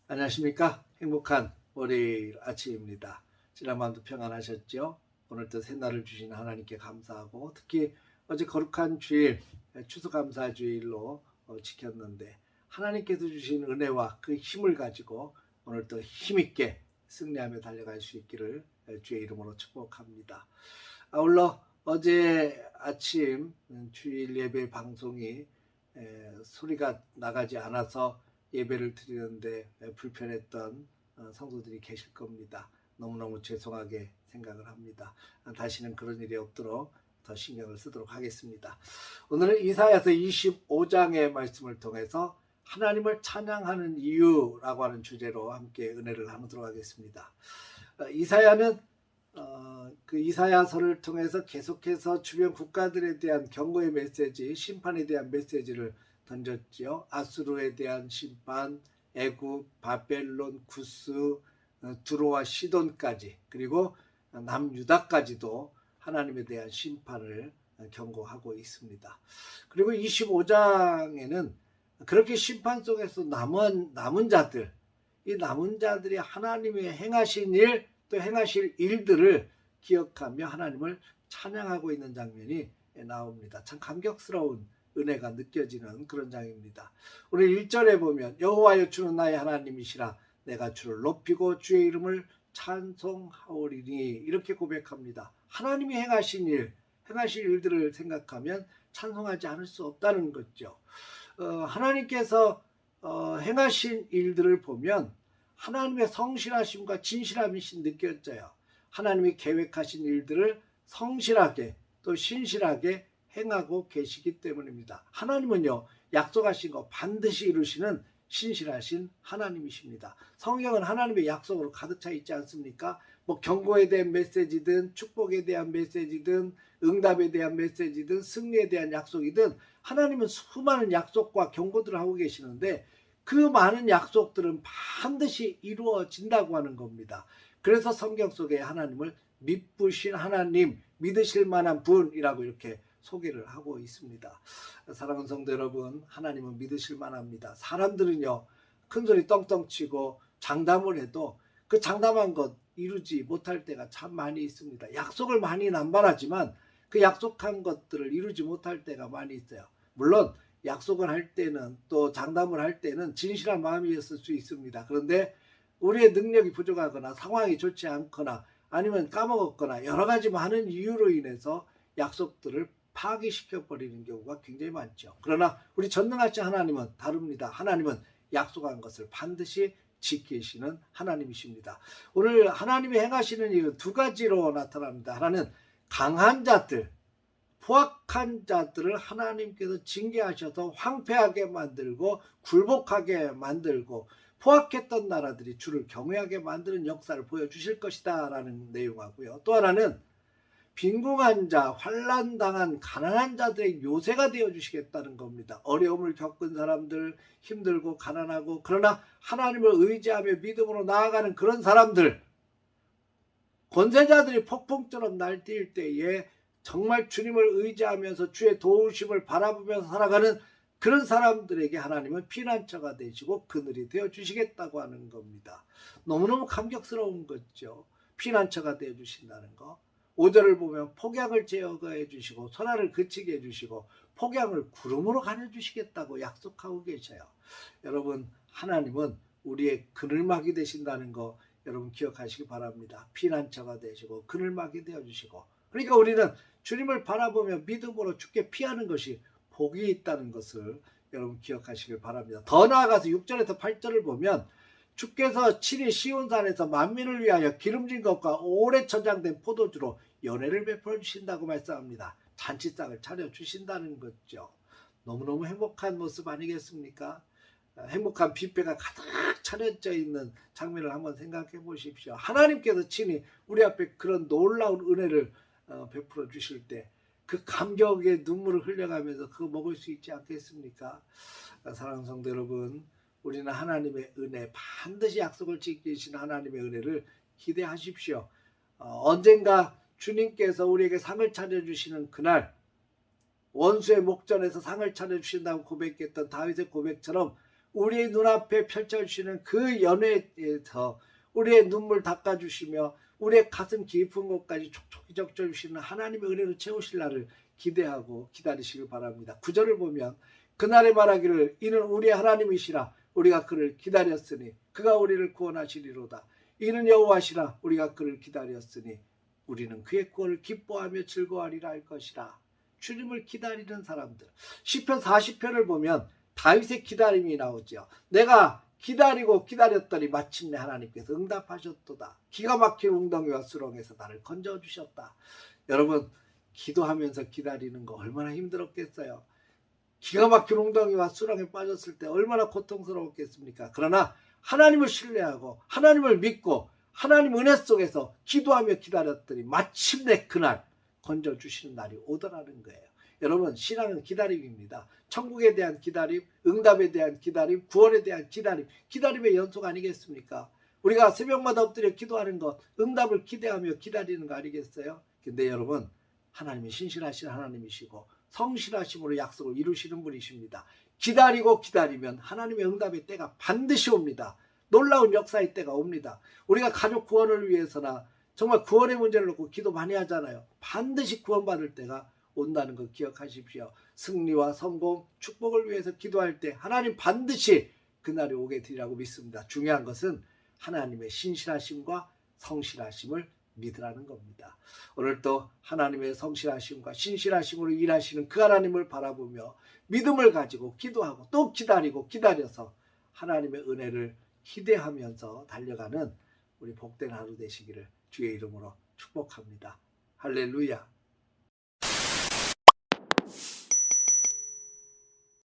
안녕하십니까. 행복한 월요일 아침입니다. 지난밤도 평안하셨죠? 오늘도 새날을 주신 하나님께 감사하고, 특히 어제 거룩한 주일, 추수감사주일로 지켰는데 하나님께서 주신 은혜와 그 힘을 가지고 오늘도 힘있게 승리하며 달려갈 수 있기를 주의 이름으로 축복합니다. 아울러 어제 아침 주일 예배 방송이 소리가 나가지 않아서 예배를 드리는데 불편했던 성도들이 계실 겁니다. 너무너무 죄송하게 생각을 합니다. 다시는 그런 일이 없도록 더 신경을 쓰도록 하겠습니다. 오늘은 이사야서 25장의 말씀을 통해서 하나님을 찬양하는 이유라고 하는 주제로 함께 은혜를 나누도록 하겠습니다. 이사야는 그 이사야서를 통해서 계속해서 주변 국가들에 대한 경고의 메시지, 심판에 대한 메시지를 던졌지요. 아수르에 대한 심판, 애굽, 바벨론, 구스, 두로와 시돈까지, 그리고 남유다까지도 하나님에 대한 심판을 경고하고 있습니다. 그리고 25장에는 그렇게 심판 속에서 남은 자들, 이 남은 자들이 하나님이 행하신 일, 또 행하실 일들을 기억하며 하나님을 찬양하고 있는 장면이 나옵니다. 참 감격스러운 은혜가 느껴지는 그런 장입니다. 오늘 1절에 보면 여호와여 주는 나의 하나님이시라, 내가 주를 높이고 주의 이름을 찬송하오리니, 이렇게 고백합니다. 하나님이 행하신 일, 행하실 일들을 생각하면 찬송하지 않을 수 없다는 거죠. 하나님께서 행하신 일들을 보면 하나님의 성실하심과 진실함이 느껴져요. 하나님이 계획하신 일들을 성실하게 또 신실하게 행하고 계시기 때문입니다. 하나님은요, 약속하신 거 반드시 이루시는 신실하신 하나님이십니다. 성경은 하나님의 약속으로 가득 차 있지 않습니까? 경고에 대한 메시지든 축복에 대한 메시지든 응답에 대한 메시지든 승리에 대한 약속이든 하나님은 수많은 약속과 경고들을 하고 계시는데 그 많은 약속들은 반드시 이루어진다고 하는 겁니다. 그래서 성경 속에 하나님을 믿으신 하나님, 믿으실 만한 분이라고 이렇게 소개를 하고 있습니다. 사랑하는 성도 여러분, 하나님은 믿으실 만합니다. 사람들은요, 큰소리 떵떵 치고 장담을 해도 그 장담한 것 이루지 못할 때가 참 많이 있습니다. 약속을 많이 남발하지만 그 약속한 것들을 이루지 못할 때가 많이 있어요. 물론 약속을 할 때는, 또 장담을 할 때는 진실한 마음이었을 수 있습니다. 그런데 우리의 능력이 부족하거나 상황이 좋지 않거나 아니면 까먹었거나 여러 가지 많은 이유로 인해서 약속들을 파기시켜버리는 경우가 굉장히 많죠. 그러나 우리 전능하신 하나님은 다릅니다. 하나님은 약속한 것을 반드시 지키시는 하나님이십니다. 오늘 하나님이 행하시는 일은 두 가지로 나타납니다. 하나는 강한 자들, 포악한 자들을 하나님께서 징계하셔서 황폐하게 만들고 굴복하게 만들고 포악했던 나라들이 주를 경외하게 만드는 역사를 보여주실 것이다 라는 내용하고요. 또 하나는 빈궁한 자, 환난당한 가난한 자들의 요새가 되어주시겠다는 겁니다. 어려움을 겪은 사람들, 힘들고 가난하고 그러나 하나님을 의지하며 믿음으로 나아가는 그런 사람들, 권세자들이 폭풍처럼 날뛸 때에 정말 주님을 의지하면서 주의 도우심을 바라보면서 살아가는 그런 사람들에게 하나님은 피난처가 되시고 그늘이 되어주시겠다고 하는 겁니다. 너무너무 감격스러운 거죠. 피난처가 되어주신다는 거. 5절을 보면 폭약을 제거해 주시고 소나를 그치게 해주시고 폭약을 구름으로 가려주시겠다고 약속하고 계셔요. 여러분, 하나님은 우리의 그늘막이 되신다는 거 여러분 기억하시기 바랍니다. 피난처가 되시고 그늘막이 되어주시고, 그러니까 우리는 주님을 바라보며 믿음으로 주께 피하는 것이 복이 있다는 것을 여러분 기억하시길 바랍니다. 더 나아가서 6절에서 8절을 보면 주께서 친히 시온산에서 만민을 위하여 기름진 것과 오래 저장된 포도주로 연회를 베풀어 주신다고 말씀합니다. 잔치상을 차려주신다는 거죠. 너무너무 행복한 모습 아니겠습니까? 행복한 뷔페가 가득 차려져 있는 장면을 한번 생각해 보십시오. 하나님께서 친히 우리 앞에 그런 놀라운 은혜를 베풀어 주실 때 그 감격의 눈물을 흘려가면서 그거 먹을 수 있지 않겠습니까? 사랑하는 성도 여러분, 우리는 하나님의 은혜, 반드시 약속을 지키신 하나님의 은혜를 기대하십시오. 언젠가 주님께서 우리에게 상을 차려주시는 그날, 원수의 목전에서 상을 차려주신다고 고백했던 다윗의 고백처럼 우리의 눈앞에 펼쳐주시는 그 연회에서 우리의 눈물 닦아주시며 우리의 가슴 깊은 곳까지 촉촉히 적셔주시는 하나님의 은혜로 채우실 날을 기대하고 기다리시길 바랍니다. 9절을 보면 그날에 말하기를 이는 우리의 하나님이시라 우리가 그를 기다렸으니 그가 우리를 구원하시리로다. 이는 여호와시라 우리가 그를 기다렸으니 우리는 그의 구원을 기뻐하며 즐거워하리라 할 것이라. 주님을 기다리는 사람들. 시편 40편을 보면 다윗의 기다림이 나오죠. 내가 기다리고 기다렸더니 마침내 하나님께서 응답하셨도다. 기가 막힌 웅덩이와 수렁에서 나를 건져주셨다. 여러분, 기도하면서 기다리는 거 얼마나 힘들었겠어요. 기가 막힌 웅덩이와 수렁에 빠졌을 때 얼마나 고통스러웠겠습니까. 그러나 하나님을 신뢰하고 하나님을 믿고 하나님 은혜 속에서 기도하며 기다렸더니 마침내 그날 건져주시는 날이 오더라는 거예요. 여러분, 신앙은 기다림입니다. 천국에 대한 기다림, 응답에 대한 기다림, 구원에 대한 기다림, 기다림의 연속 아니겠습니까? 우리가 새벽마다 엎드려 기도하는 것, 응답을 기대하며 기다리는 거 아니겠어요? 근데 여러분, 하나님이 신실하신 하나님이시고 성실하심으로 약속을 이루시는 분이십니다. 기다리고 기다리면 하나님의 응답의 때가 반드시 옵니다. 놀라운 역사의 때가 옵니다. 우리가 가족 구원을 위해서나 정말 구원의 문제를 놓고 기도 많이 하잖아요. 반드시 구원받을 때가 온다는 거 기억하십시오. 승리와 성공, 축복을 위해서 기도할 때 하나님 반드시 그날이 오게 되리라고 믿습니다. 중요한 것은 하나님의 신실하심과 성실하심을 믿으라는 겁니다. 오늘도 하나님의 성실하심과 신실하심으로 일하시는 그 하나님을 바라보며 믿음을 가지고 기도하고 또 기다리고 기다려서 하나님의 은혜를 기대하면서 달려가는 우리 복된 하루 되시기를 주의 이름으로 축복합니다. 할렐루야.